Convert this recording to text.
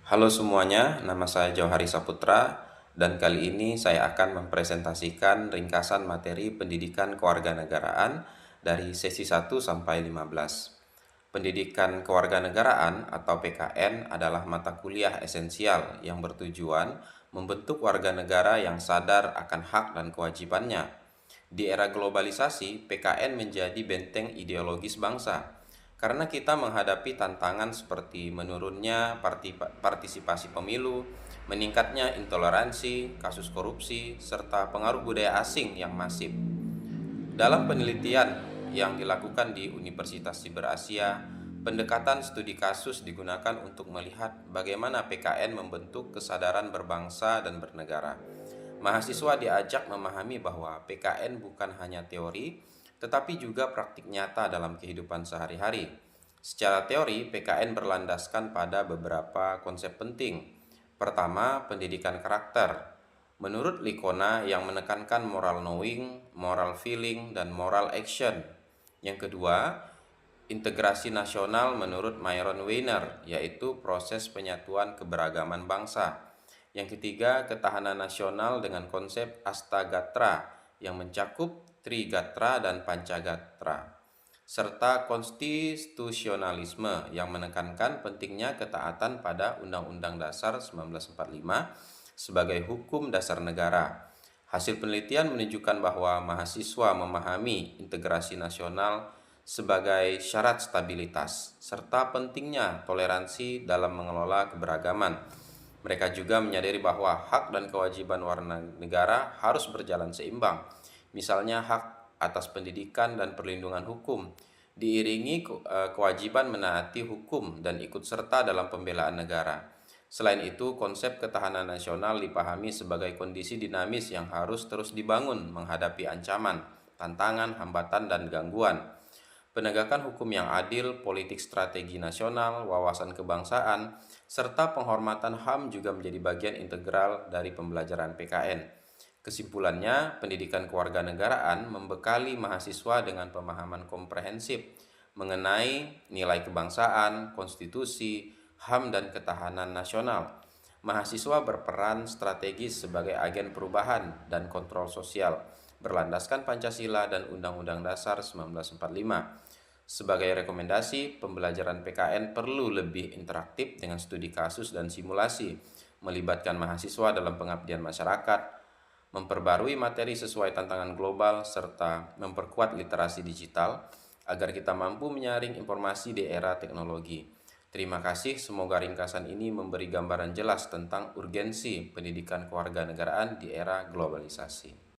Halo semuanya, nama saya Jauhari Saputra dan kali ini saya akan mempresentasikan ringkasan materi pendidikan kewarganegaraan dari sesi 1 sampai 15. Pendidikan kewarganegaraan atau PKN adalah mata kuliah esensial yang bertujuan membentuk warga negara yang sadar akan hak dan kewajibannya. Di era globalisasi, PKN menjadi benteng ideologis bangsa karena kita menghadapi tantangan seperti menurunnya partisipasi pemilu, meningkatnya intoleransi, kasus korupsi, serta pengaruh budaya asing yang masif. Dalam penelitian yang dilakukan di Universitas Siber Asia, pendekatan studi kasus digunakan untuk melihat bagaimana PKN membentuk kesadaran berbangsa dan bernegara. Mahasiswa diajak memahami bahwa PKN bukan hanya teori, tetapi juga praktik nyata dalam kehidupan sehari-hari. Secara teori, PKN berlandaskan pada beberapa konsep penting. Pertama, pendidikan karakter. Menurut Licona yang menekankan moral knowing, moral feeling, dan moral action. Yang kedua, integrasi nasional menurut Myron Weiner, yaitu proses penyatuan keberagaman bangsa. Yang ketiga, ketahanan nasional dengan konsep Astagatra yang mencakup Trigatra dan Pancagatra. Serta konstitusionalisme yang menekankan pentingnya ketaatan pada Undang-Undang Dasar 1945 sebagai hukum dasar negara. Hasil penelitian menunjukkan bahwa mahasiswa memahami integrasi nasional sebagai syarat stabilitas, serta pentingnya toleransi dalam mengelola keberagaman. Mereka juga menyadari bahwa hak dan kewajiban warga negara harus berjalan seimbang. Misalnya hak atas pendidikan dan perlindungan hukum, diiringi kewajiban menaati hukum dan ikut serta dalam pembelaan negara. Selain itu, konsep ketahanan nasional dipahami sebagai kondisi dinamis yang harus terus dibangun menghadapi ancaman, tantangan, hambatan, dan gangguan. Penegakan hukum yang adil, politik strategi nasional, wawasan kebangsaan, serta penghormatan HAM juga menjadi bagian integral dari pembelajaran PKN. Kesimpulannya, pendidikan kewarganegaraan membekali mahasiswa dengan pemahaman komprehensif mengenai nilai kebangsaan, konstitusi, HAM, dan ketahanan nasional. Mahasiswa berperan strategis sebagai agen perubahan dan kontrol sosial, berlandaskan Pancasila dan Undang-Undang Dasar 1945. Sebagai rekomendasi, pembelajaran PKN perlu lebih interaktif dengan studi kasus dan simulasi, melibatkan mahasiswa dalam pengabdian masyarakat, memperbarui materi sesuai tantangan global, serta memperkuat literasi digital agar kita mampu menyaring informasi di era teknologi. Terima kasih, semoga ringkasan ini memberi gambaran jelas tentang urgensi pendidikan kewarganegaraan di era globalisasi.